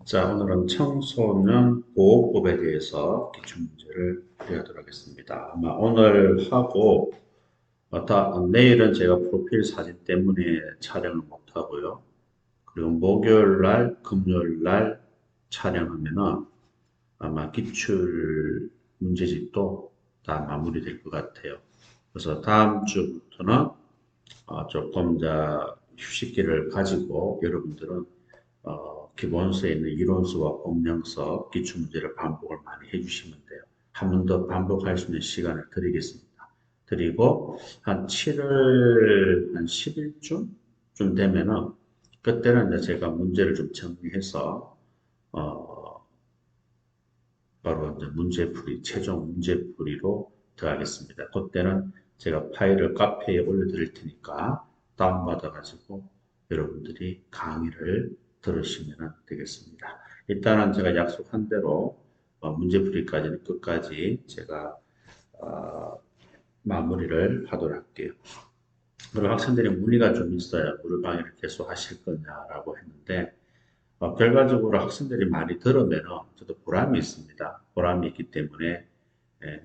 자, 오늘은 청소년 보호법에 대해서 기출문제를 풀이하도록 하겠습니다. 아마 오늘 하고, 내일은 제가 프로필 사진 때문에 촬영을 못하고요. 그리고 목요일 날, 금요일 날 촬영하면은 아마 기출 문제집도 다 마무리될 것 같아요. 그래서 다음 주부터는 조금 더 휴식기를 가지고 여러분들은 기본서에 있는 이론서와 법령서, 기출문제를 반복을 많이 해주시면 돼요. 한 번 더 반복할 수 있는 시간을 드리겠습니다. 드리고 한 7월 한 10일쯤 되면은 그때는 이제 제가 문제를 좀 정리해서 어, 바로 이제 문제풀이, 최종 문제풀이로 들어가겠습니다. 그때는 제가 파일을 카페에 올려드릴 테니까 다운받아가지고 여러분들이 강의를 들으시면 되겠습니다. 일단은 제가 약속한 대로 문제풀이까지는 끝까지 제가 어, 마무리를 하도록 할게요. 그리고 학생들이 문의가 좀 있어요. 무료 강의를 계속 하실 거냐라고 했는데 결과적으로 학생들이 많이 들으면 저도 보람이 있습니다. 보람이 있기 때문에 에,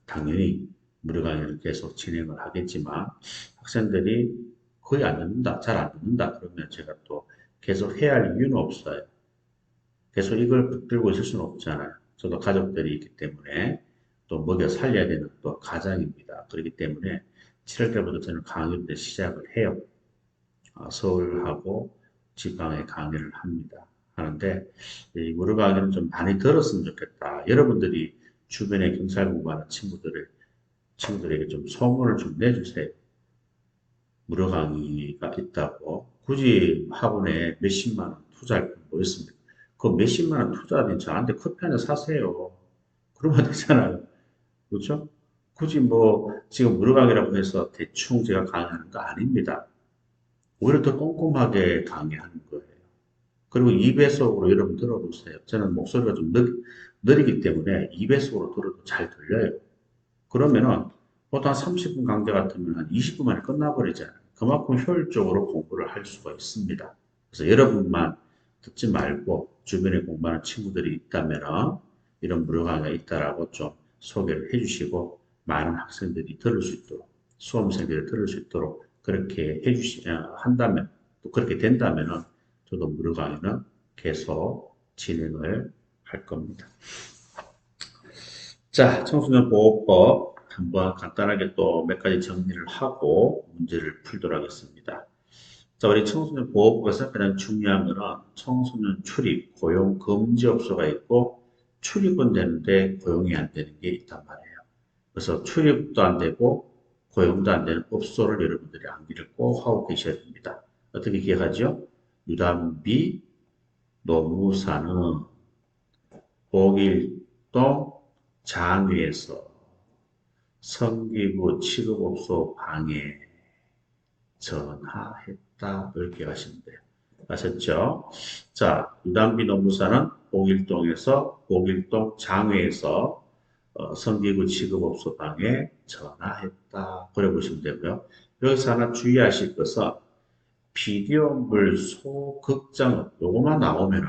당연히 무료 강의를 계속 진행을 하겠지만 학생들이 거의 안 듣는다, 잘 안 듣는다 그러면 제가 또 계속 해야 할 이유는 없어요. 계속 이걸 붙들고 있을 수는 없잖아요. 저도 가족들이 있기 때문에 또 먹여 살려야 되는 또 가장입니다. 그렇기 때문에 7월 때부터 저는 강의를 시작을 해요. 서울하고 지방에 강의를 합니다. 하는데 이 무료 강의는 좀 많이 들었으면 좋겠다. 여러분들이 주변에 경찰 공부하는 친구들에게 좀 소문을 좀 내주세요. 무료 강의가 있다고. 굳이 학원에 몇십만 원 투자할 필요 뭐 있습니까? 그 몇십만 원 투자하면 저한테 커피 한잔 사세요. 그러면 되잖아요. 그렇죠? 굳이 뭐 지금 무료 강의라고 해서 대충 제가 강의하는 거 아닙니다. 오히려 더 꼼꼼하게 강의하는 거예요. 그리고 2배속으로 여러분 들어보세요. 저는 목소리가 좀 느리기 때문에 2배속으로 들어도 잘 들려요. 그러면은 보통 한 30분 강좌 같으면 한 20분 만에 끝나버리잖아요. 그만큼 효율적으로 공부를 할 수가 있습니다. 그래서 여러분만 듣지 말고 주변에 공부하는 친구들이 있다면 이런 무료 강의가 있다라고 좀 소개를 해주시고 많은 학생들이 들을 수 있도록 수험생들이 들을 수 있도록 그렇게 한다면 또 그렇게 된다면 저도 무료 강의는 계속 진행을 할 겁니다. 자, 청소년 보호법 한번 간단하게 또 몇 가지 정리를 하고 문제를 풀도록 하겠습니다. 자, 우리 청소년 보호법에서 가장 중요한 거는 청소년 출입, 고용 금지 업소가 있고 출입은 되는데 고용이 안 되는 게 있단 말이에요. 그래서 출입도 안 되고 고용도 안 되는 업소를 여러분들이 암기를 꼭 하고 계셔야 됩니다. 어떻게 기억하죠? 유담비, 노무사는 복일동 장위에서 성기부 취급업소 방해 전화했다. 이렇게 하시면 돼요. 아셨죠? 자, 유담비 노무사는 복일동에서 복일동 장외에서 성기구 취급업소 방에 전화했다. 그래 보시면 되고요. 여기서 하나 주의하실 것은 비디오물 소극장업 요거만 나오면은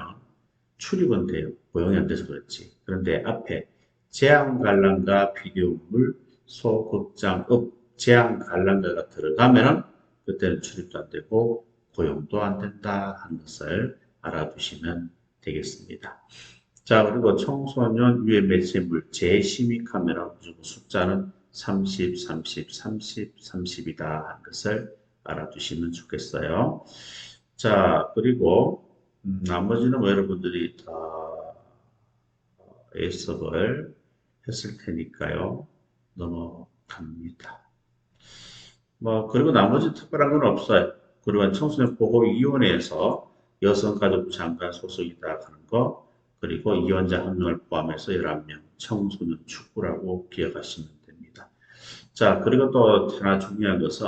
출입은 돼요. 고용이 안 돼서 그렇지. 그런데 앞에 제한 관람가 비디오물 소극장업 제한 관람가가 들어가면은 그때는 출입도 안 되고 고용도 안 된다 하는 것을 알아두시면 되겠습니다. 자, 그리고 청소년 유해 매체물 재심의 카메라 무조건 숫자는 30, 30, 30, 30이다 하는 것을 알아두시면 좋겠어요. 자, 그리고 나머지는 뭐 여러분들이 다 예습을 했을 테니까요. 넘어갑니다. 뭐 그리고 나머지 특별한 건 없어요. 그리고 청소년 보호위원회에서 여성가족부 장관 소속이다 하는 거, 그리고 위원장 한 명을 포함해서 11명 청소년 축구라고 기억하시면 됩니다. 자, 그리고 또 하나 중요한 것은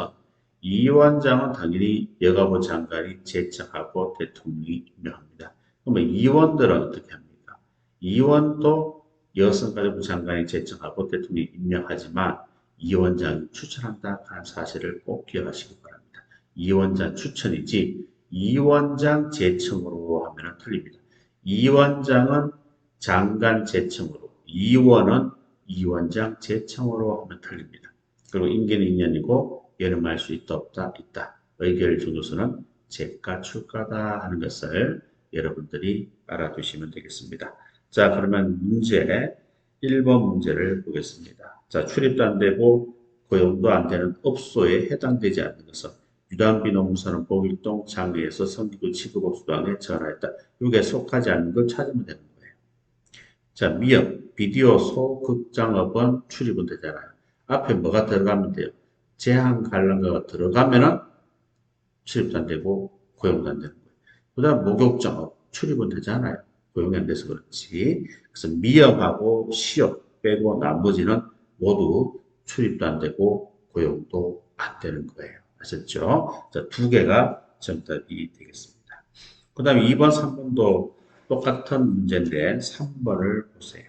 이 위원장은 당연히 여가부 장관이 제청하고 대통령이 임명합니다. 그러면 위원들은 어떻게 합니까? 위원도 여성가족부 장관이 제청하고 대통령이 임명하지만 이 원장이 추천한다 하는 사실을 꼭 기억하시기 바랍니다. 이 원장 추천이지 이 원장 제청으로 하면 틀립니다. 이원장은 장관 제청으로, 이원은 이원장 제청으로 하면 틀립니다. 그리고 임기는 2년이고 여름할 수 있다 없다 있다. 의결 중도서는 제가 출가다 하는 것을 여러분들이 알아두시면 되겠습니다. 자, 그러면 문제 1번 문제를 보겠습니다. 자, 출입도 안 되고 고용도 안 되는 업소에 해당되지 않는 것은 유단비 노무사는 복일동 장외에서 성기구 취급업소장에 전화했다. 이게 속하지 않는 걸 찾으면 되는 거예요. 자, 미역, 비디오, 소극장업은 출입은 되잖아요. 앞에 뭐가 들어가면 돼요? 제한 관람가가 들어가면은 출입도 안 되고 고용도 안 되는 거예요. 그 다음 목욕장업, 출입은 되잖아요. 고용이 안 돼서 그렇지. 그래서 미역하고 시역 빼고 나머지는 모두 출입도 안 되고 고용도 안 되는 거예요. 아셨죠? 자, 두 개가 정답이 되겠습니다. 그 다음에 2번, 3번도 똑같은 문제인데 3번을 보세요.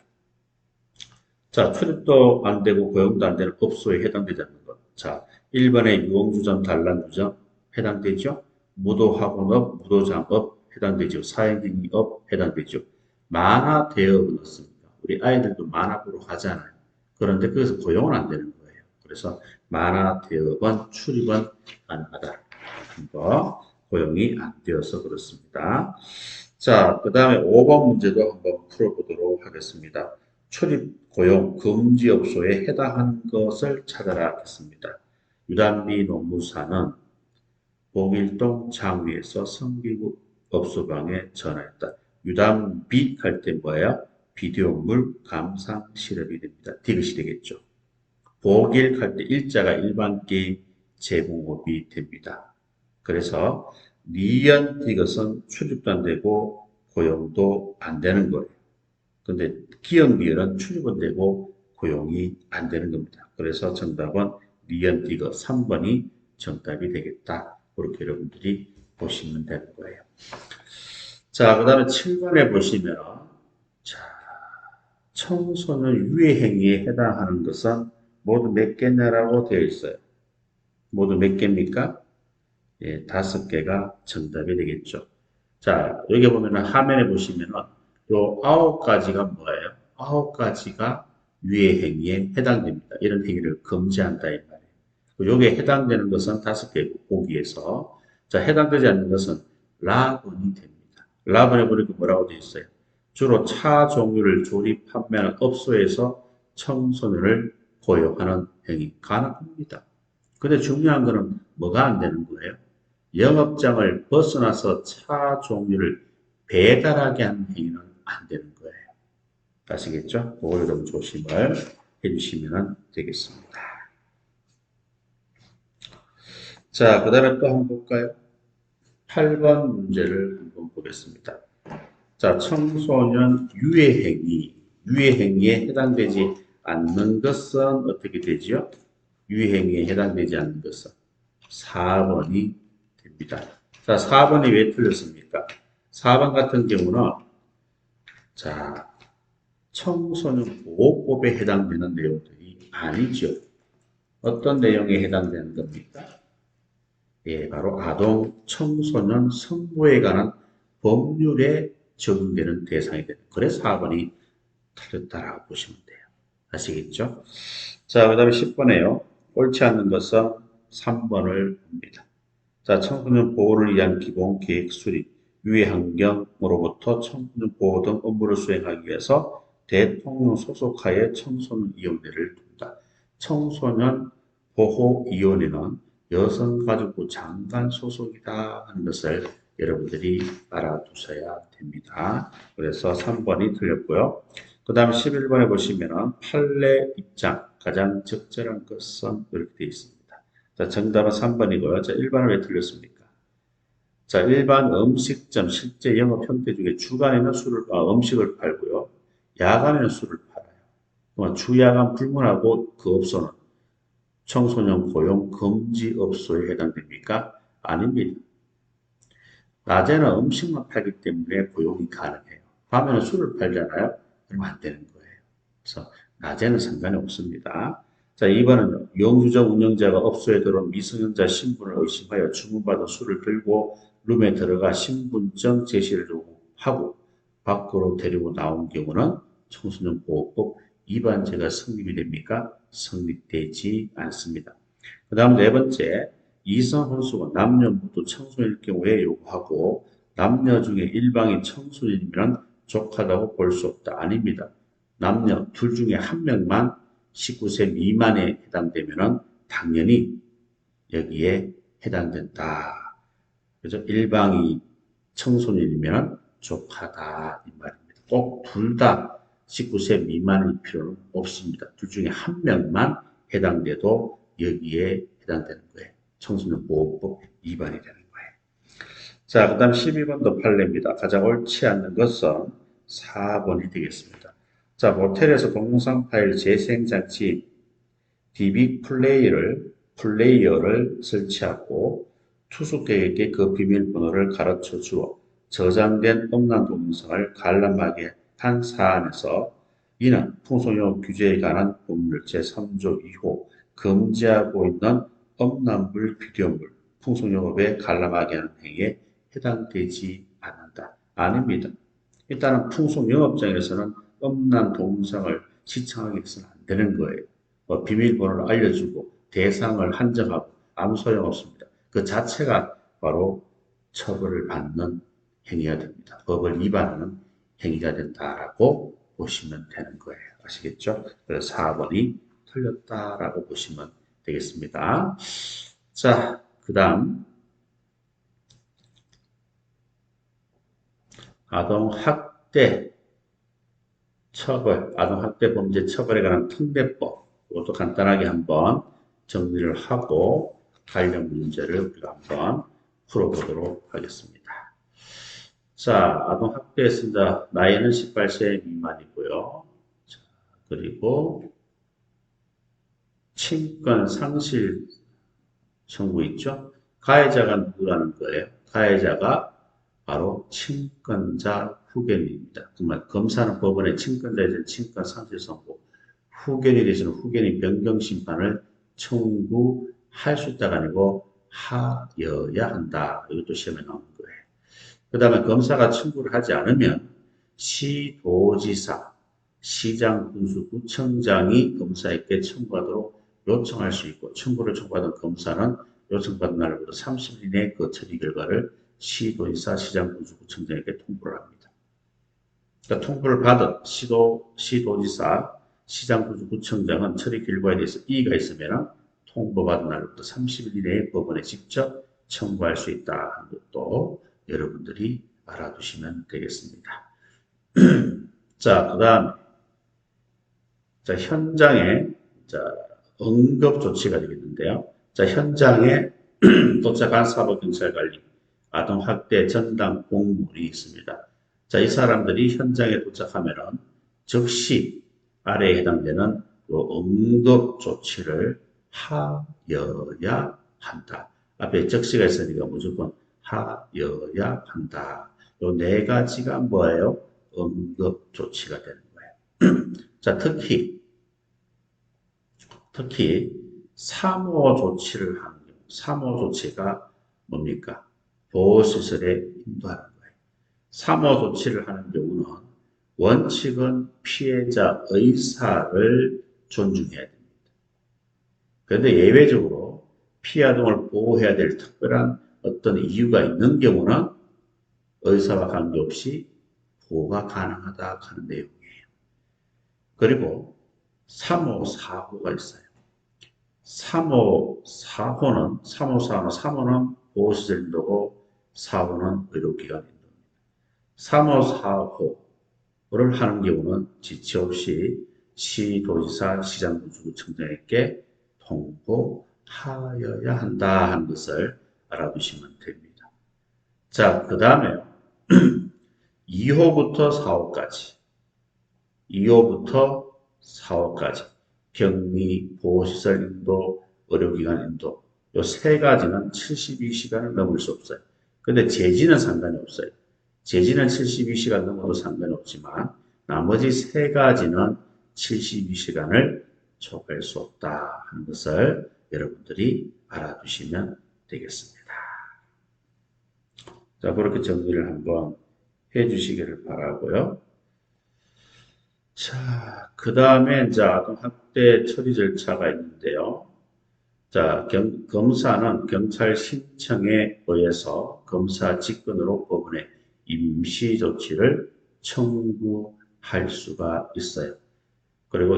자, 출입도 안 되고 고용도 안 되는 업소에 해당되지 않는 것. 자, 1번의 유흥주점, 단란주점 해당되죠? 무도학원업, 무도장업 해당되죠? 사행행위업 해당되죠? 만화대업은 어떻습니까? 우리 아이들도 만화보러 가잖아요. 그런데 거기서 고용은 안 되는 거예요. 그래서 만화대업은 출입은 가능하다. 거 고용이 안 되어서 그렇습니다. 자, 그 다음에 5번 문제도 한번 풀어보도록 하겠습니다. 출입 고용 금지업소에 해당하는 것을 찾아라 하겠습니다. 유단비 노무사는 봉일동 장위에서 성기구 업소방에 전화했다. 유단비 할 때 뭐예요? 비디오물 감상 실업이 됩니다. 디귿이 되겠죠. 복일 할 때 일자가 일반 게임 제공업이 됩니다. 그래서 리연 디귿은 출입도 안 되고 고용도 안 되는 거예요. 근데 기역 리을은 출입은 되고 고용이 안 되는 겁니다. 그래서 정답은 리연 디귿 3번이 정답이 되겠다. 그렇게 여러분들이 보시면 되는 거예요. 자, 그 다음에 7번에 보시면 자, 청소년 유해행위에 해당하는 것은 모두 몇 개냐라고 되어 있어요. 모두 몇 개입니까? 예, 5개가 정답이 되겠죠. 자, 여기 보면 화면에 보시면은 요 9가지가 뭐예요? 9가지가 유해 행위에 해당됩니다. 이런 행위를 금지한다 이 말이에요. 요게 해당되는 것은 5개고 보기에서 자, 해당되지 않는 것은 라번이 됩니다. 라번에 보니까 뭐라고 되어 있어요? 주로 차 종류를 조립 판매하는 업소에서 청소년을 고용하는 행위 가능합니다. 근데 중요한 거는 뭐가 안 되는 거예요? 영업장을 벗어나서 차 종류를 배달하게 하는 행위는 안 되는 거예요. 아시겠죠? 그걸 좀 조심을 해주시면 되겠습니다. 자, 그 다음에 또 한번 볼까요? 8번 문제를 한번 보겠습니다. 자, 청소년 유해행위에 해당되지 않는 것은 어떻게 되지요? 유해행위에 해당되지 않는 것은 4번이 됩니다. 자, 4번이 왜 틀렸습니까? 4번 같은 경우는 자, 청소년 보호법에 해당되는 내용들이 아니죠. 어떤 내용에 해당되는 겁니까? 예, 바로 아동 청소년 성보에 관한 법률에 적용되는 대상이 되는. 그래서 4번이 틀렸다라고 보시면 돼요. 아시겠죠? 자, 그 다음에 10번에요. 옳지 않는 것은 3번을 봅니다. 자, 청소년 보호를 위한 기본 계획 수립, 유해 환경으로부터 청소년 보호 등 업무를 수행하기 위해서 대통령 소속하에 청소년 위원회를 둔다. 청소년 보호위원회는 여성가족부 장관 소속이다 하는 것을 여러분들이 알아두셔야 됩니다. 그래서 3번이 틀렸고요. 그 다음 11번에 보시면 판례 입장, 가장 적절한 것은 이렇게 되어 있습니다. 자, 정답은 3번이고요. 자, 1번은 왜 틀렸습니까? 자, 일반 음식점 실제 영업 형태 중에 주간에는 음식을 팔고요. 야간에는 술을 팔아요. 그러면 주야간 불문하고 그 업소는 청소년 고용 금지 업소에 해당됩니까? 아닙니다. 낮에는 음식만 팔기 때문에 고용이 가능해요. 밤에는 술을 팔잖아요. 그러면 안 되는 거예요. 그래서 낮에는 상관이 없습니다. 자, 2번은 영주점 운영자가 업소에 들어온 미성년자 신분을 의심하여 주문받은 술을 들고 룸에 들어가 신분증 제시를 하고 밖으로 데리고 나온 경우는 청소년 보호법 위반죄가 성립이 됩니까? 성립되지 않습니다. 그 다음 네 번째, 이성 혼수가 남녀 모두 청소년일 경우에 요구하고 남녀 중에 일방이 청소년이면 족하다고 볼 수 없다. 아닙니다. 남녀 둘 중에 한 명만 19세 미만에 해당되면 당연히 여기에 해당된다. 그래서 일방이 청소년이면 족하다 이 말입니다. 꼭 둘 다 19세 미만일 필요는 없습니다. 둘 중에 한 명만 해당돼도 여기에 해당되는 거예요. 청소년 보호법 위반이 되는 거예요. 자, 그 다음 12번도 판례입니다. 가장 옳지 않는 것은 4번이 되겠습니다. 자, 모텔에서 동영상 파일 재생장치 DB 플레이어를 설치하고 투숙객에게 그 비밀번호를 가르쳐 주어 저장된 음란 동영상을 관람하게 한 사안에서 이는 풍속용어 규제에 관한 법률 제3조 2호 금지하고 있는 음란물, 비디오물, 풍속용어에 관람하게 하는 행위에 해당되지 않는다. 아닙니다. 일단은 풍속영업장에서는 음란 동영상을 시청하게 해서는 안 되는 거예요. 비밀번호를 알려주고 대상을 한정하고 아무 소용없습니다. 그 자체가 바로 처벌을 받는 행위가 됩니다. 법을 위반하는 행위가 된다라고 보시면 되는 거예요. 아시겠죠? 그래서 4번이 틀렸다라고 보시면 되겠습니다. 자, 그 다음 아동학대 처벌, 아동학대 범죄 처벌에 관한 특례법, 이것도 간단하게 한번 정리를 하고 관련 문제를 우리가 한번 풀어보도록 하겠습니다. 자, 아동학대했습니다. 나이는 18세 미만이고요. 자, 그리고 친권 상실 청구 있죠? 가해자가 누구라는 거예요? 가해자가 바로 친권자 후견인입니다. 정말 검사는 법원에 친권자에 대한 친권 상실 선고, 후견이 되시는 후견인 변경 심판을 청구할 수 있다가 아니고 하여야 한다. 이것도 시험에 나오는 거예요. 그 다음에 검사가 청구를 하지 않으면 시도지사, 시장, 군수, 구청장이 검사에게 청구하도록 요청할 수 있고 청구를 청구하던 검사는 요청받은 날부터 30일 이내에 그 처리 결과를 시도지사, 시장, 군수, 구청장에게 통보를 합니다. 그러니까 통보를 받은 시도지사, 시장, 군수, 구청장은 처리 결과에 대해서 이의가 있으면 통보받은 날부터 30일 이내에 법원에 직접 청구할 수 있다 하는 것도 여러분들이 알아두시면 되겠습니다. 자, 그 다음, 자, 현장에, 자, 응급 조치가 되겠는데요. 자, 현장에 도착한 사법경찰관리, 아동학대 전담 공무원이 있습니다. 자, 이 사람들이 현장에 도착하면은 즉시 아래에 해당되는 응급 조치를 하여야 한다. 앞에 적시가 있으니까 무조건 하여야 한다. 요 네 가지가 뭐예요? 응급 조치가 되는 거예요. 자, 특히 사모 조치를 하는 경우, 사모 조치가 뭡니까? 보호시설에 인도하는 거예요. 사모 조치를 하는 경우는 원칙은 피해자 의사를 존중해야 됩니다. 그런데 예외적으로 피해 아동을 보호해야 될 특별한 어떤 이유가 있는 경우는 의사와 관계없이 보호가 가능하다 하는 내용이에요. 그리고 3호, 4호가 있어요. 3호는 보호시설 인도고 4호는 의료기관 인도입니다. 3호, 4호를 하는 경우는 지체 없이 시도지사, 시장군수구청장에게 통보하여야 한다 하는 것을 알아두시면 됩니다. 자, 그 다음에 2호부터 4호까지 격리, 보호시설 인도, 의료기관 인도 이 세 가지는 72시간을 넘을 수 없어요. 근데 제지는 상관이 없어요. 제지는 72시간 넘어도 상관이 없지만 나머지 세 가지는 72시간을 초과할 수 없다 하는 것을 여러분들이 알아두시면 되겠습니다. 자, 그렇게 정리를 한번 주시기를 바라고요. 자, 그 다음에 이제 아동학대 처리 절차가 있는데요. 자, 검사는 경찰 신청에 의해서 검사 직권으로 법원에 임시 조치를 청구할 수가 있어요. 그리고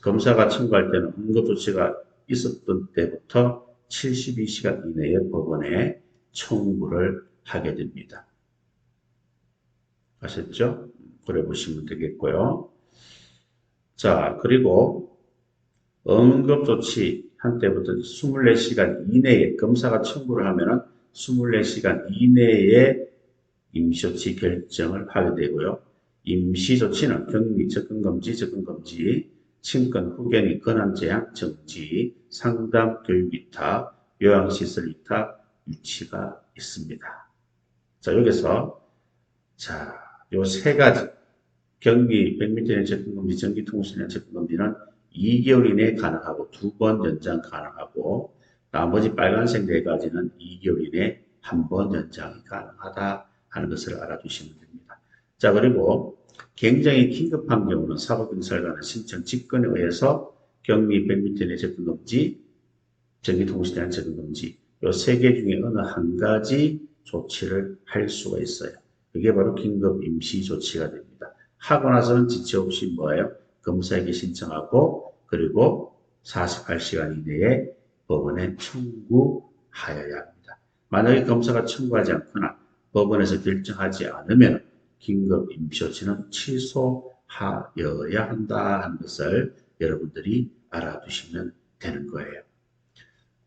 검사가 청구할 때는 응급조치가 있었던 때부터 72시간 이내에 법원에 청구를 하게 됩니다. 아셨죠? 그래 보시면 되겠고요. 자, 그리고 응급조치 한 때부터 24시간 이내에 검사가 청구를 하면은 24시간 이내에 임시조치 결정을 하게 되고요. 임시조치는 격리, 접근금지, 친권, 후견이, 권한제한, 정지, 상담, 교육 위탁, 요양시설 위탁, 유치가 있습니다. 자, 여기서 자, 요 세 가지 격리 100m 이내 접근금지, 전기통신 이내 접근금지는 2개월 이내에 가능하고 2번 연장 가능하고 나머지 빨간색 네 가지는 2개월 이내에 한 번 연장이 가능하다 하는 것을 알아두시면 됩니다. 자, 그리고 굉장히 긴급한 경우는 사법경찰관의 신청 직권에 의해서 격리 100m 이내 접근금지, 전기통신에 대한 접근금지 이 세 개 중에 어느 한 가지 조치를 할 수가 있어요. 그게 바로 긴급 임시 조치가 됩니다. 하고 나서는 지체 없이 뭐예요? 검사에게 신청하고 그리고 48시간 이내에 법원에 청구하여야 합니다. 만약에 검사가 청구하지 않거나 법원에서 결정하지 않으면 긴급 임시조치는 취소하여야 한다 하는 것을 여러분들이 알아두시면 되는 거예요.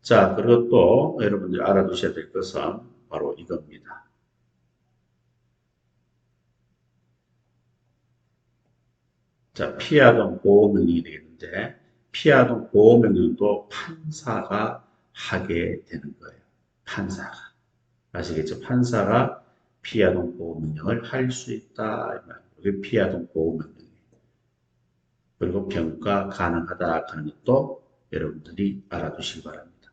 자, 그리고 또 여러분들이 알아두셔야 될 것은 바로 이겁니다. 자, 피아동 보호명령이 되겠는데 피아동 보호명령도 판사가 하게 되는 거예요. 판사가. 아시겠죠? 판사가 피아동 보호명령을 할 수 있다. 이게 피아동 보호명령이에요. 그리고 평가 가능하다 하는 것도 여러분들이 알아두시기 바랍니다.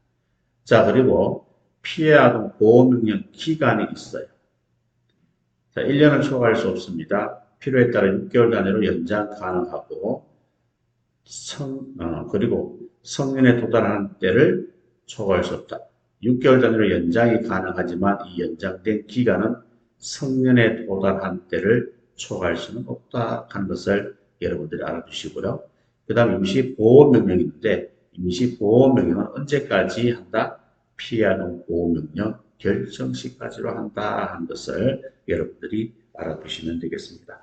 자, 그리고 피해아동 보호명령 기간이 있어요. 자, 1년을 초과할 수 없습니다. 필요에 따라 6개월 단위로 연장 가능하고 그리고 성년에 도달하는 때를 초과할 수 없다. 6개월 단위로 연장이 가능하지만 이 연장된 기간은 성년에 도달한 때를 초과할 수는 없다 하는 것을 여러분들이 알아두시고요. 그 다음 임시보호명령인데 임시보호명령은 언제까지 한다? 피해아동 보호명령 결정 시까지로 한다 하는 것을 여러분들이 알아두시면 되겠습니다.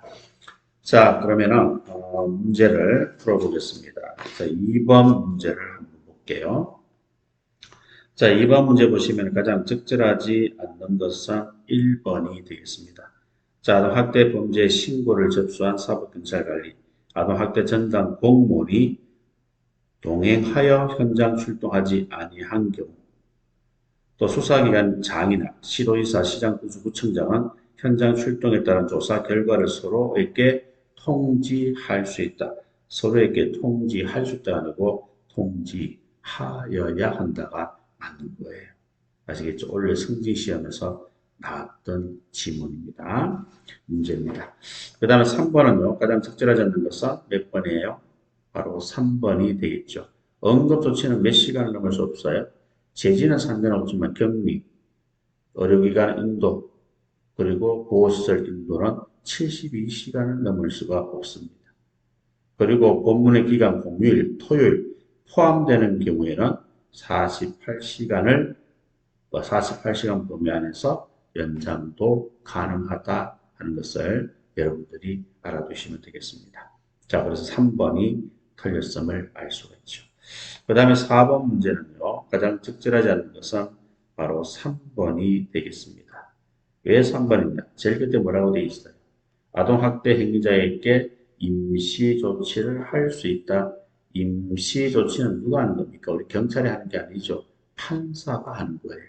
자, 그러면은 문제를 풀어보겠습니다. 자, 2번 문제를 한번 볼게요. 자, 2번 문제 보시면 가장 적절하지 않는 것은 1번이 되겠습니다. 자, 아동학대 범죄 신고를 접수한 사법경찰관리, 아동학대 전담 공무원이 동행하여 현장 출동하지 아니한 경우, 또 수사기관 장이나 시도의사, 시장군수구청장은 현장 출동에 따른 조사 결과를 서로에게 통지할 수 있다. 서로에게 통지할 수 있다 아니고 통지하여야 한다가 맞는 거예요. 아시겠죠? 원래 성진시험에서 나왔던 지문입니다. 문제입니다. 그 다음에 3번은요. 가장 적절하지 않는 것은 몇 번이에요? 바로 3번이 되겠죠. 응급조치는 몇 시간을 넘을 수 없어요. 제지는 상관없지만 격리, 의료기관 인도, 그리고 보호시설 인도는 72시간을 넘을 수가 없습니다. 그리고 본문의 기간 공휴일, 토요일 포함되는 경우에는 48시간 범위 안에서 연장도 가능하다 하는 것을 여러분들이 알아두시면 되겠습니다. 자, 그래서 3번이 틀렸음을 알 수가 있죠. 그 다음에 4번 문제는요, 가장 적절하지 않는 것은 바로 3번이 되겠습니다. 왜 3번입니까? 제일 끝에 뭐라고 되어 있어요? 아동학대 행위자에게 임시조치를 할 수 있다. 임시조치는 누가 하는 겁니까? 우리 경찰이 하는 게 아니죠. 판사가 하는 거예요.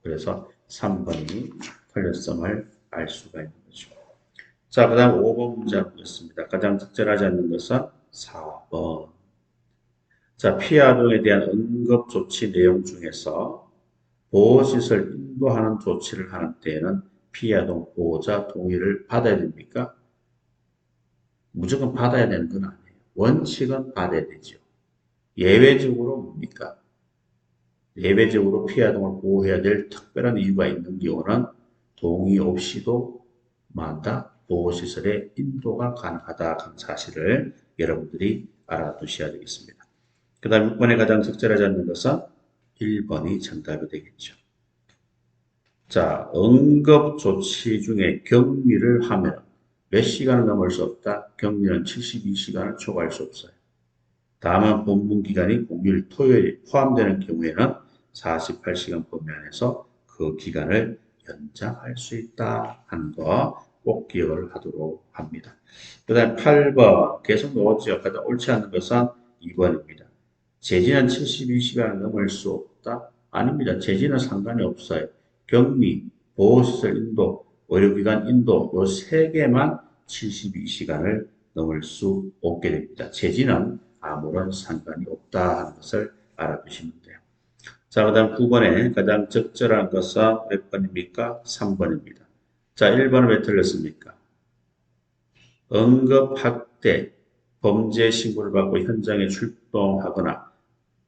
그래서 3번이 틀렸음을 알 수가 있는 거죠. 자, 그 다음 5번 문제 보겠습니다. 가장 적절하지 않는 것은 4번. 자, 피해 아동에 대한 응급조치 내용 중에서 보호시설 인도하는 조치를 하는 때에는 피아동 보호자 동의를 받아야 됩니까? 무조건 받아야 되는 건 아니에요. 원칙은 받아야 되죠. 예외적으로 뭡니까? 예외적으로 피아동을 보호해야 될 특별한 이유가 있는 경우는 동의 없이도 만다 보호시설의 인도가 가능하다 하는 사실을 여러분들이 알아두셔야 되겠습니다. 그 다음 6번에 가장 적절하지 않는 것은 1번이 정답이 되겠죠. 자, 응급조치 중에 격리를 하면 몇 시간을 넘을 수 없다? 격리는 72시간을 초과할 수 없어요. 다만 본문기간이 공휴일, 토요일이 포함되는 경우에는 48시간 범위 안에서 그 기간을 연장할 수 있다 하는 거 꼭 기억을 하도록 합니다. 그 다음 8번 계속 나오죠. 가장 옳지 않은 것은 2번입니다. 재진은 72시간을 넘을 수 없다? 아닙니다. 재진은 상관이 없어요. 격리, 보호시설 인도, 의료기관 인도 요 세 개만 72시간을 넘을 수 없게 됩니다. 재진은 아무런 상관이 없다 하는 것을 알아두시면 돼요. 자, 그 다음 9번에 가장 적절한 것은 몇 번입니까? 3번입니다. 자, 1번은 왜 틀렸습니까? 응급학대, 범죄 신고를 받고 현장에 출동하거나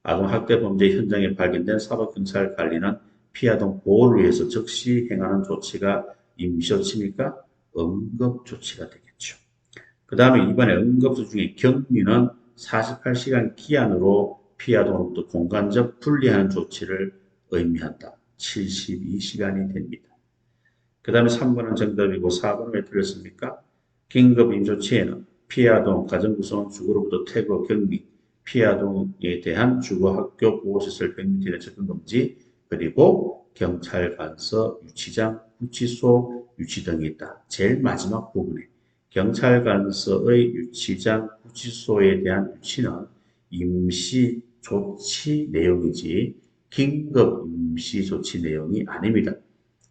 아동학대 범죄 현장에 발견된 사법경찰 관리는 피아동 보호를 위해서 즉시 행하는 조치가 임시조치입니까? 응급조치가 되겠죠. 그 다음에 이번에 응급조 중에 격리는 48시간 기한으로 피아동으로부터 공간적 분리하는 조치를 의미한다. 72시간이 됩니다. 그 다음에 3번은 정답이고 4번은 왜 틀렸습니까? 긴급 임조치에는 피아동, 가정구성원 주거로부터 퇴거, 격리, 피아동에 대한 주거, 학교, 보호시설 100m 내 접근 금지, 그리고 경찰 관서, 유치장, 구치소, 유치 등이 있다. 제일 마지막 부분에 경찰 관서의 유치장, 구치소에 대한 유치는 임시 조치 내용이지 긴급 임시 조치 내용이 아닙니다.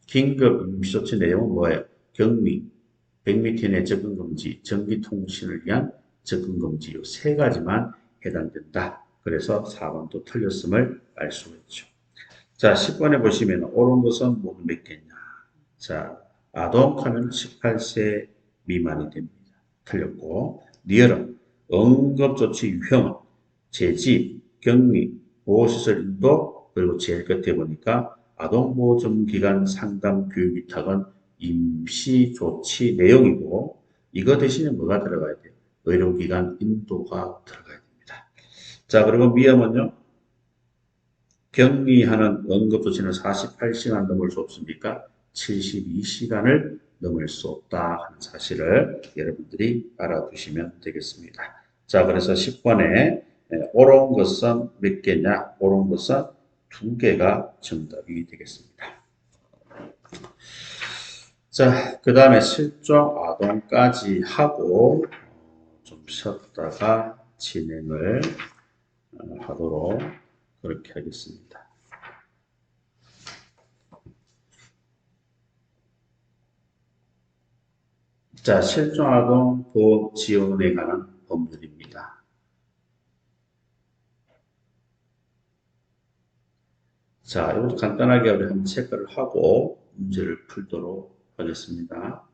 긴급 임시조치 내용은 뭐예요? 격리, 100m 내 접근금지, 전기통신을 위한 접근금지 이 세 가지만 해당된다. 그래서 4번도 틀렸음을 알 수가 있죠. 자, 10번에 보시면 옳은 것은 모두 몇 개냐? 자, 아동하면 18세 미만이 됩니다. 틀렸고, 리얼은 응급조치 유형은 재지, 격리, 보호시설 인도, 그리고 제일 끝에 보니까 아동보호전문기관 상담 교육위탁은 임시조치 내용이고 이거 대신에 뭐가 들어가야 돼요? 의료기관 인도가 들어가야 됩니다. 자, 그리고 미음은요. 격리하는 응급조치는 48시간 넘을 수 없습니까? 72시간을 넘을 수 없다 하는 사실을 여러분들이 알아두시면 되겠습니다. 자, 그래서 10번에 옳은 것은 몇 개냐? 옳은 것은 2개가 정답이 되겠습니다. 자, 그 다음에 실종 아동까지 하고 좀 쉬었다가 진행을 하도록 그렇게 하겠습니다. 자, 실종아동 보호 지원에 관한 법률입니다. 자, 이것도 간단하게 우리 한번 체크를 하고 문제를 풀도록 하겠습니다.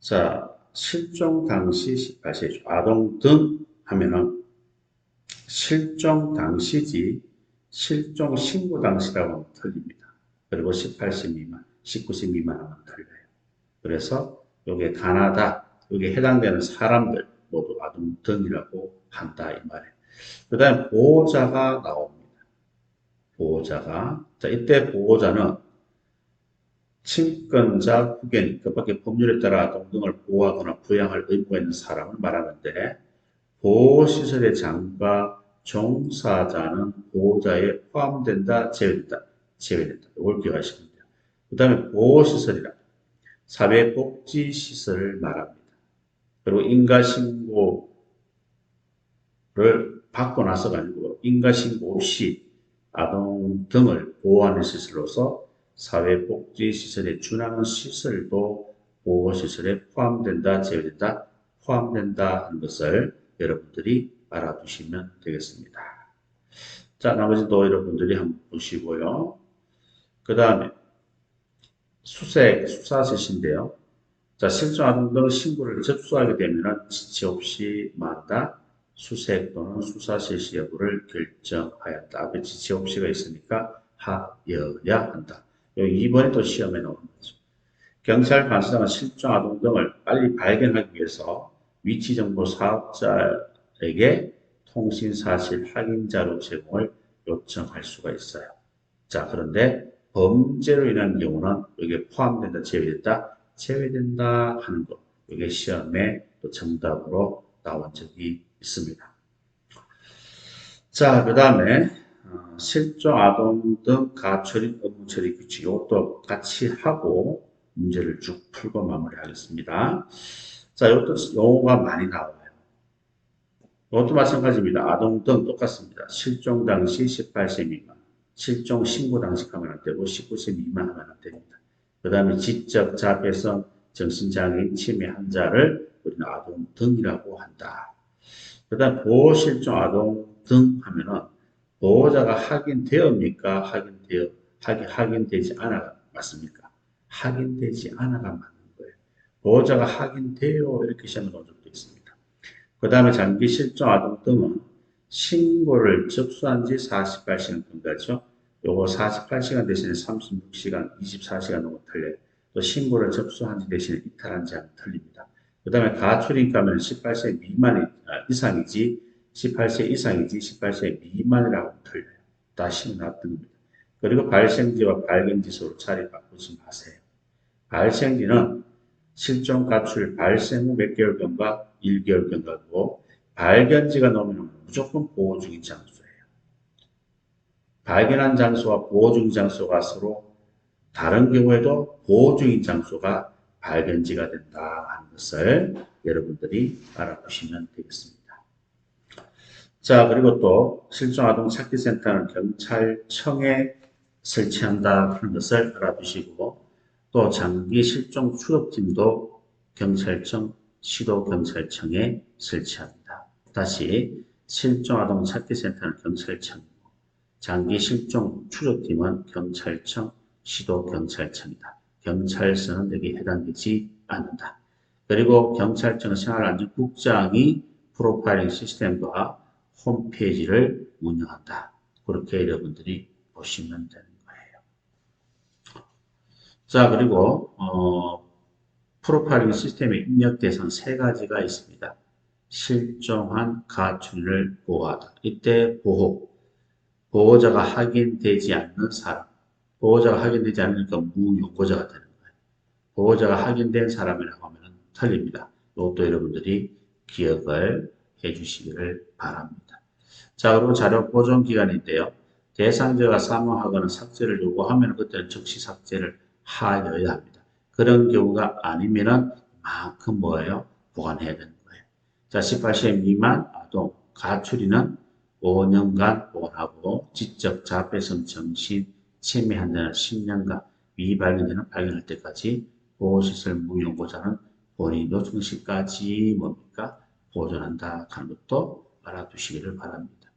자, 실종 당시 18세 아동 등 하면은 실종 당시지 실종 신고 당시라고 하면 틀립니다. 그리고 18세 미만, 19세 미만 하면 틀려요. 그래서 여기에 가나다, 여기에 해당되는 사람들 모두 아동 등이라고 한다 이 말이에요. 그 다음에 보호자가 나옵니다. 보호자가. 자, 이때 보호자는 친권자, 후견인, 그 밖에 법률에 따라 아동 등을 보호하거나 부양할 의무가 있는 사람을 말하는데 보호시설의 장과 종사자는 보호자에 포함된다, 제외된다, 제외된다. 이걸 기억하시면 돼요. 그 다음에 보호시설이라 사회복지시설을 말합니다. 그리고 인가신고를 받고 나서가 아니고 인가신고 없이 아동 등을 보호하는 시설로서 사회복지시설에 준하는 시설도 보호시설에 포함된다, 제외된다, 포함된다 하는 것을 여러분들이 알아두시면 되겠습니다. 자, 나머지도 여러분들이 한번 보시고요. 그 다음에 수사 실시인데요. 자, 실종 아동 등 신고를 접수하게 되면 지체 없이 만다, 수색 또는 수사 실시 여부를 결정하였다. 앞에 지체 없이가 있으니까 하여야 한다. 여기 2번에 또 시험에 나오는 거죠. 경찰 관수장은 실종 아동 등을 빨리 발견하기 위해서 위치 정보 사업자에게 통신 사실 확인 자료 제공을 요청할 수가 있어요. 자, 그런데 범죄로 인한 경우는 여기에 포함된다, 제외된다, 제외된다 하는 것. 이게 시험에 또 정답으로 나온 적이 있습니다. 자, 그 다음에 실종 아동 등 가처리 업무 처리 규칙 이것도 같이 하고 문제를 쭉 풀고 마무리하겠습니다. 자, 이것도 용어가 많이 나와요. 이것도 마찬가지입니다. 아동 등 똑같습니다. 실종 당시 18세 미만, 실종 신고 당시 하면 안 되고 19세 미만 하면 안 됩니다. 그 다음에 지적 자폐성 정신장애인 치매 환자를 우리는 아동 등이라고 한다. 그 다음 보호 실종 아동 등 하면은 보호자가 확인되었습니까? 확인되지 않아 맞습니까? 확인되지 않아가 맞는 거예요. 보호자가 확인돼요 이렇게 시험에 나온 적도 있습니다. 그 다음에 장기 실종 아동 등은 신고를 접수한 지 48시간 경과죠. 요거 48시간 대신에 36시간, 24시간 정도 틀려요. 또 신고를 접수한 지 대신에 이탈한 지 하면 틀립니다. 그 다음에 가출인가 하면 18세 이상이지, 18세 이상이지, 18세 미만이라고 틀려요. 다시 나왔던 겁니다. 그리고 발생지와 발견지수로 자리 바꾸지 마세요. 발생지는 실종 가출 발생 후 몇 개월 경과, 1개월 경과고 발견지가 나오면 무조건 보호 중인 장소예요. 발견한 장소와 보호 중인 장소가 서로 다른 경우에도 보호 중인 장소가 발견지가 된다 하는 것을 여러분들이 알아두시면 되겠습니다. 자, 그리고 또 실종 아동 찾기 센터는 경찰청에 설치한다 하는 것을 알아두시고 또 장기 실종 추적팀도 경찰청, 시도경찰청에 설치합니다. 다시 실종 아동 찾기 센터는 경찰청이고 장기 실종 추적팀은 경찰청, 시도경찰청이다. 경찰서는 여기 해당되지 않는다. 그리고 경찰청 생활안전국장이 프로파일링 시스템과 홈페이지를 운영한다. 그렇게 여러분들이 보시면 되는 거예요. 자, 그리고 프로파일링 시스템의 입력 대상 세 가지가 있습니다. 실종한 가출을 보호하다. 이때 보호자가 확인되지 않는 사람. 보호자가 확인되지 않으니까 무용고자가 되는 거예요. 보호자가 확인된 사람이라고 하면 틀립니다. 이것도 여러분들이 기억을 해주시기를 바랍니다. 자, 그리고 자료 보존 기간인데요. 대상자가 사망하거나 삭제를 요구하면 그때는 즉시 삭제를 하여야 합니다. 그런 경우가 아니면은 만큼 뭐예요? 보관해야 되는 거예요. 자, 18세 미만 아동 가출이는 5년간 보관하고 지적 자폐성 정신 치매 환자는 10년간 미발견자는 발견할 때까지 보호시설 무용고자는 본인 요청 시까지 뭡니까? 보존한다 하는 것도 알아두시기를 바랍니다.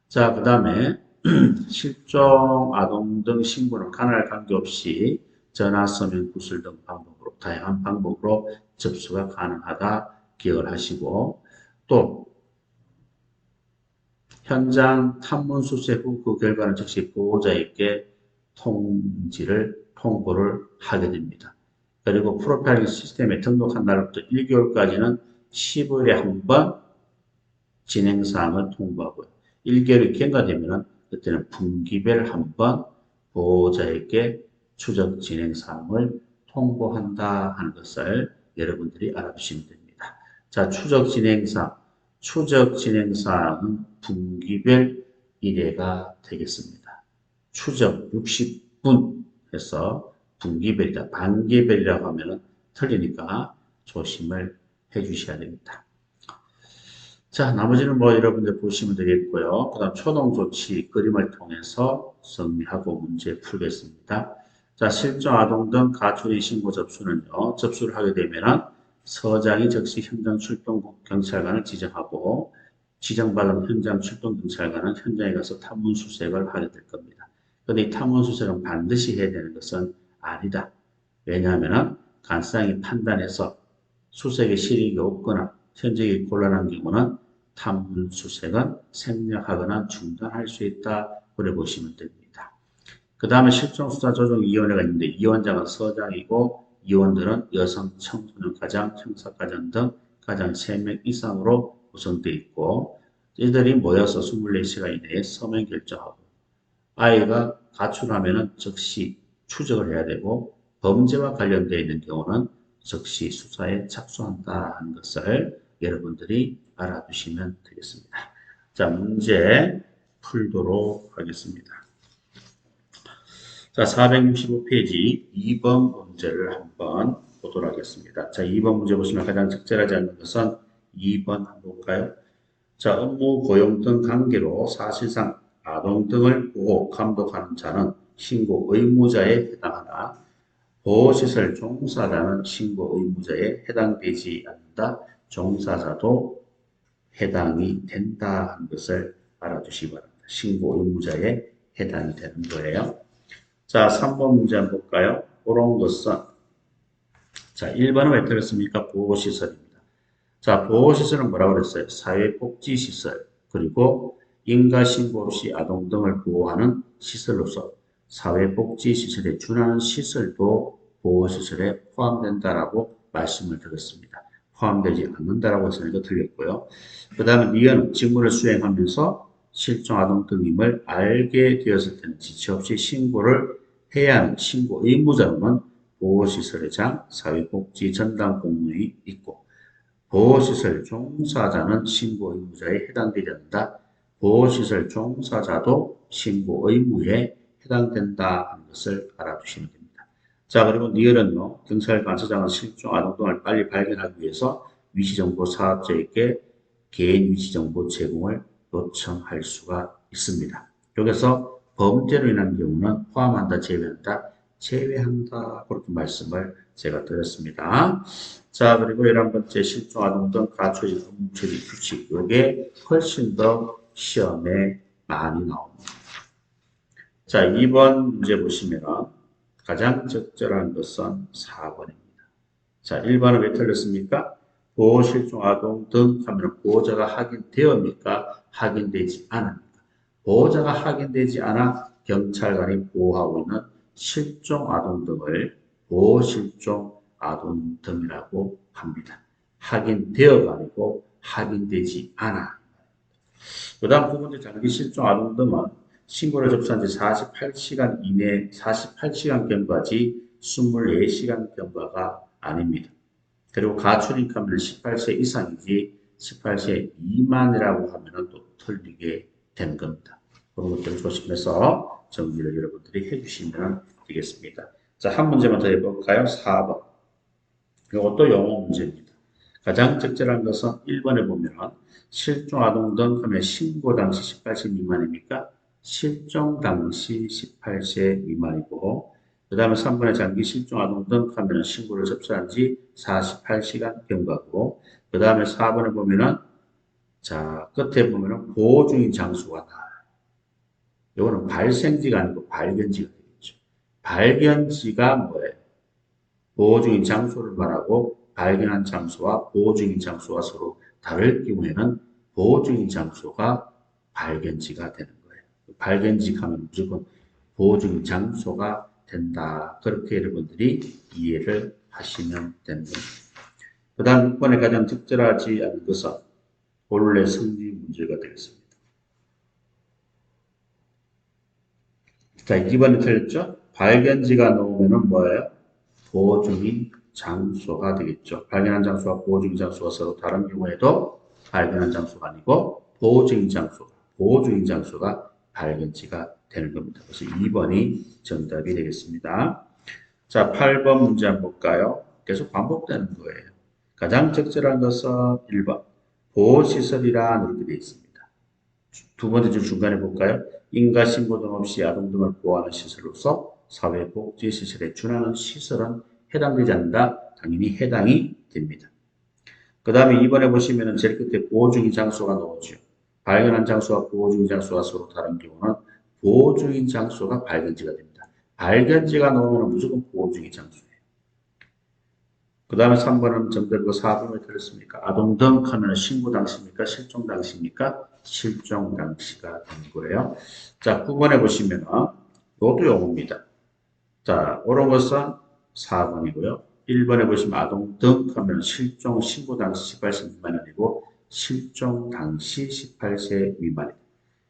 자, 그 다음에 실종 아동 등 신고는 가날 관계없이 전화, 서면, 구술 등 방법으로 다양한 방법으로 접수가 가능하다 기억을 하시고 또 현장 탐문 수색 후 그 결과는 즉시 보호자에게 통보를 하게 됩니다. 그리고 프로파일링 시스템에 등록한 날부터 1개월까지는 10일에 한 번 진행사항을 통보하고요. 1개월이 경과되면 그때는 분기별 한 번 보호자에게 추적 진행사항을 통보한다 하는 것을 여러분들이 알아두시면 됩니다. 자, 추적 진행사항은 분기별 1회가 되겠습니다. 추적 60분 해서 분기별이다. 반기별이라고 하면 틀리니까 조심을 해 주셔야 됩니다. 자, 나머지는 뭐 여러분들 보시면 되겠고요. 그 다음 초동 조치 그림을 통해서 정리하고 문제 풀겠습니다. 자, 실종 아동 등 가출인 신고 접수는요. 접수를 하게 되면은 서장이 즉시 현장 출동 경찰관을 지정하고 지정받은 현장 출동 경찰관은 현장에 가서 탐문 수색을 하게 될 겁니다. 그런데 이 탐문 수색은 반드시 해야 되는 것은 아니다. 왜냐하면 간사장이 판단해서 수색에 실익이 없거나 현직이 곤란한 경우는 탐문 수색은 생략하거나 중단할 수 있다. 그래 보시면 됩니다. 그 다음에 실종수사조정위원회가 있는데 위원장은 서장이고 위원들은 여성, 청소년 가장, 형사과장 등 가장 3명 이상으로 구성되어 있고 이들이 모여서 24시간 이내에 서면 결정하고 아이가 가출하면 즉시 추적을 해야 되고 범죄와 관련되어 있는 경우는 즉시 수사에 착수한다 하는 것을 여러분들이 알아두시면 되겠습니다. 자, 문제 풀도록 하겠습니다. 자, 465페이지 2번 문제를 한번 보도록 하겠습니다. 자, 2번 문제 보시면 가장 적절하지 않는 것은 2번 한번 볼까요? 자, 업무, 고용 등 관계로 사실상 아동 등을 보호, 감독하는 자는 신고 의무자에 해당하나 보호시설 종사자는 신고 의무자에 해당되지 않는다. 종사자도 해당이 된다 하는 것을 알아두시기 바랍니다. 신고 의무자에 해당이 되는 거예요. 자, 3번 문제 한번 볼까요? 그런 것은 자, 1번은 왜 틀렸습니까? 보호시설입니다. 자, 보호시설은 뭐라고 그랬어요? 사회복지시설, 그리고 인가신고 없이 아동 등을 보호하는 시설로서 사회복지시설에 준하는 시설도 보호시설에 포함된다라고 말씀을 드렸습니다. 포함되지 않는다라고 했으니까 틀렸고요. 그 다음에 니은 직무를 수행하면서 실종 아동 등임을 알게 되었을 때는 지체 없이 신고를 해야 하는 신고 의무자로는 보호시설의 장, 사회복지 전담 공무원이 있고 보호시설 종사자는 신고 의무자에 해당되지 않는다. 보호시설 종사자도 신고 의무에 해당된다 하는 것을 알아두시면 됩니다. 자, 그리고 니을은요. 경찰관서장은 실종 아동 등을 빨리 발견하기 위해서 위치정보 사업자에게 개인 위치정보 제공을 요청할 수가 있습니다. 여기서 범죄로 인한 경우는 포함한다, 제외한다, 제외한다 그렇게 말씀을 제가 드렸습니다. 자, 그리고 11번째 실종 아동 등 가초의 업무처리 규칙 이게 훨씬 더 시험에 많이 나옵니다. 자, 2번 문제 보시면 가장 적절한 것은 4번입니다. 자, 1번은 왜 틀렸습니까? 보호 실종 아동 등 하면 보호자가 확인되었습니까? 확인되지 않습니까? 보호자가 확인되지 않아 경찰관이 보호하고 있는 실종 아동 등을 보호 실종 아동 등이라고 합니다. 확인되어가 아니고 확인되지 않아. 그 다음 두 번째 장기 실종 아동 등은 신고를 접수한 지 48시간 이내 48시간 경과지 24시간 경과가 아닙니다. 그리고 가출인감은 18세 이상이지 18세 미만이라고 하면 또 틀리게 되는 겁니다. 그런 것들을 조심해서 정리를 여러분들이 해주시면 되겠습니다. 자, 한 문제만 더 해볼까요? 4번. 이것도 영어 문제입니다. 가장 적절한 것은 1번에 보면 실종 아동 등 하면 신고 당시 18세 미만입니까? 실종 당시 18세 미만이고 그 다음에 3번에 장기 실종 아동 등 하면 신고를 접수한 지 48시간 경과고 그 다음에 4번에 보면은 자 끝에 보면은 보호 중인 장소가 나와요. 이거는 발생지가 아니고 발견지가 되겠죠. 발견지가 뭐예요? 보호 중인 장소를 말하고 발견한 장소와 보호 중인 장소가 서로 다를 경우에는 보호 중인 장소가 발견지가 되는 거예요. 발견지 하면 무조건 보호 중인 장소가 된다. 그렇게 여러분들이 이해를 하시면 됩니다. 그 다음 6번에 가장 적절하지 않은 것은 본래 성질 문제가 되겠습니다. 자, 2번에 틀렸죠? 발견지가 나오면은 뭐예요? 보호 중인 장소가 되겠죠. 발견한 장소와 보호 중인 장소가 서로 다른 경우에도 발견한 장소가 아니고 보호 중인 장소가 발견지가 되는 겁니다. 그래서 2번이 정답이 되겠습니다. 자, 8번 문제 한번 볼까요? 계속 반복되는 거예요. 가장 적절한 것은 1번. 보호시설이라 이렇게 되어 있습니다. 두 번째 줄 중간에 볼까요? 인가신고 등 없이 아동 등을 보호하는 시설로서 사회복지시설에 준하는 시설은 해당되지 않는다. 당연히 해당이 됩니다. 그 다음에 2번에 보시면 제일 끝에 보호 중인 장소가 나오죠. 발견한 장소와 보호 중인 장소가 서로 다른 경우는 보호 중인 장소가 발견지가 됩니다. 발견지가 나오면 무조건 보호 중인 장소예요. 그 다음에 3번은 정답이고 4번은 왜 틀렸습니까? 아동 등 하면 신고 당시입니까? 실종 당시입니까? 실종 당시가 된 거예요. 자, 9번에 보시면은 이것도 요겁니다. 자, 옳은 것은 4번이고요. 1번에 보시면 아동 등 하면 실종 신고 당시 18세 미만이 아니고 실종 당시 18세 미만이다.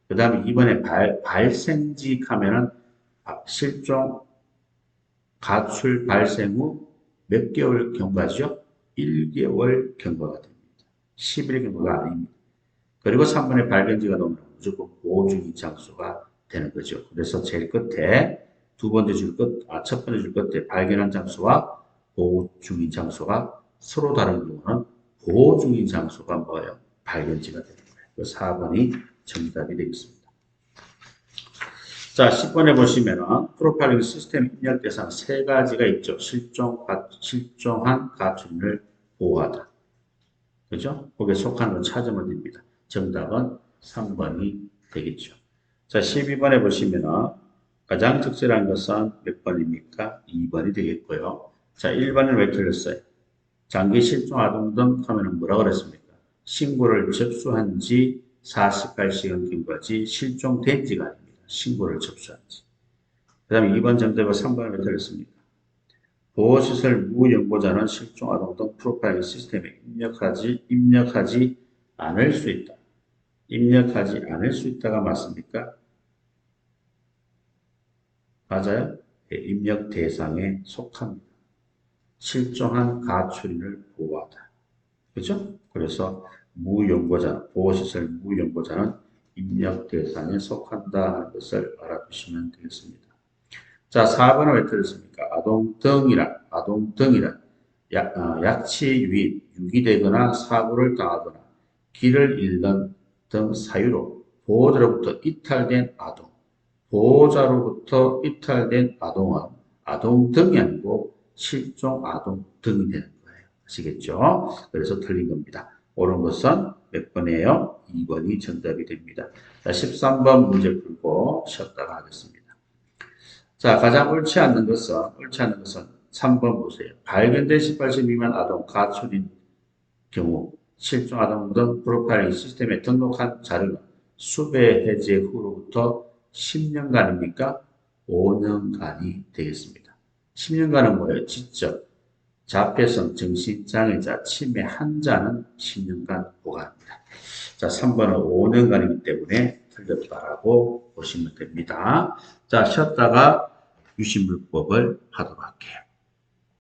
그 다음에 2번에 발생직 하면은 실종 가출 발생 후 몇 개월 경과죠? 1개월 경과가 됩니다. 10일 경과가 아닙니다. 그리고 3번에 발견지가 나오면 무조건 보호 중인 장소가 되는 거죠. 그래서 제일 끝에 두 번째 줄 끝, 첫 번째 줄 끝에 발견한 장소와 보호 중인 장소가 서로 다른 경우는 보호 중인 장소가 뭐예요? 발견지가 되는 거예요. 그 4번이 정답이 되겠습니다. 자, 10번에 보시면은 프로파일링 시스템 입력 대상 세 가지가 있죠. 실종한 가출인을 보호하다. 그죠? 거기에 속한 걸 찾으면 됩니다. 정답은 3번이 되겠죠. 자, 12번에 보시면은 가장 적절한 것은 몇 번입니까? 2번이 되겠고요. 자, 1번은 왜 틀렸어요? 장기 실종 아동 등 하면은 뭐라고 그랬습니까? 신고를 접수한 지 48시간 경과지 실종된 지가 아닙니다. 신고를 접수한 지. 그 다음에 2번 정답과 3번을 왜 틀렸습니까? 보호시설 무연고자는 실종 아동 등 프로파일링 시스템에 입력하지 않을 수 있다. 입력하지 않을 수 있다가 맞습니까? 맞아요? 네, 입력 대상에 속합니다. 실종한 가출인을 보호하다. 그죠? 그래서 무연고자, 보호시설 무연고자는 입력 대상에 속한다 하는 것을 알아두시면 되겠습니다. 자, 4번은 왜 틀렸습니까? 아동 등이란 약치 유인, 유기되거나 사고를 당하거나 길을 잃는 등 사유로 보호자로부터 이탈된 아동, 보호자로부터 이탈된 아동은 아동 등이 아니고 실종 아동 등이 되는 거예요. 아시겠죠? 그래서 틀린 겁니다. 옳은 것은 몇 번이에요? 2번이 정답이 됩니다. 자, 13번 문제 풀고 쉬었다가 하겠습니다. 자, 가장 옳지 않는 것은 3번 보세요. 발견된 18세 미만 아동 가출인 경우 실종 아동 등 프로파일링 시스템에 등록한 자료는 수배 해제 후로부터 10년간입니까? 5년간이 되겠습니다. 10년간은 뭐예요? 지적, 자폐성, 정신장애자, 치매 환자는 10년간 보관합니다. 자, 3번은 5년간이기 때문에 틀렸다라고 보시면 됩니다. 자, 쉬었다가 유심물법을 하도록 할게요.